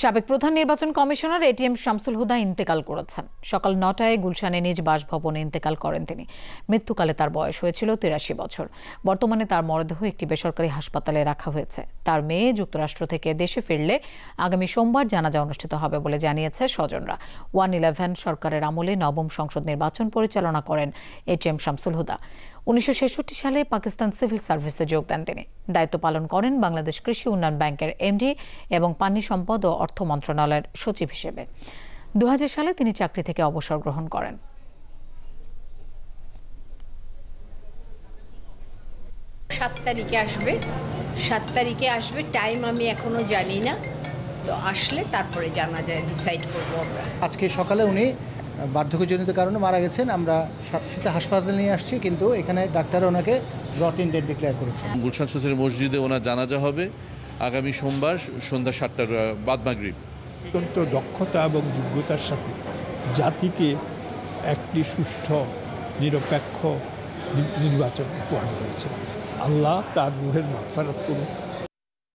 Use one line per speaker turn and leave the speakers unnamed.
সাবেক প্রধান নির্বাচন কমিশনার এটিএম শামসুল হুদা ইন্তেকাল করেছেন। সকাল ৯টায় গুলশানে নিজ বাসভবনে ইন্তেকাল করেন তিনি। মৃত্যুকালে তার বয়স হয়েছিল ৮৩ বছর। বর্তমানে তার মরদেহ একটি বেসরকারি হাসপাতালে রাখা হয়েছে। তার মেয়ে যুক্তরাষ্ট্র থেকে দেশে ফিরলে আগামী সোমবার জানাজা অনুষ্ঠিত হবে বলে জানিয়েছে স্বজনরা। 111 সরকারের আমলে নবম সংসদ নির্বাচন পরিচালনা করেন এটিএম শামসুল হুদা। ১৯৬৬ সালে পাকিস্তান সিভিল সার্ভিসে যোগ দেন তিনি। দায়িত্ব পালন করেন বাংলাদেশ কৃষি উন্নয়ন ব্যাংকের এমডি এবং পানি সম্পদ ও অর্থ মন্ত্রণালয়ের সচিব হিসেবে। ২০০০ সালে তিনি চাকরি থেকে অবসর গ্রহণ করেন।
৭ তারিখে আসবে, টাইম আমি এখনো জানি না, তো আসলে তারপরে জানা যায়, ডিসাইড করবো আমরা।
আজকে সকালে উনি বার্ধক্যজনিত কারণে মারা গেছেন। আমরা সাথে সাথে হাসপাতালে নিয়ে আসছি, কিন্তু এখানে ডাক্তার ওনাকে ব্রট ইন ডেড ডিক্লেয়ার করেছেন।
গুলশান সোসাইটি মসজিদে ওনার জানাজা হবে আগামী সোমবার সন্ধ্যা ৭টার বাদ মাগরিব।
অত্যন্ত দক্ষতা এবং যোগ্যতার সাথে জাতিকে একটি সুষ্ঠু নিরপেক্ষ নির্বাচন উপহার দিয়েছেন। আল্লাহ তার রুহের মাগফিরাত করুন।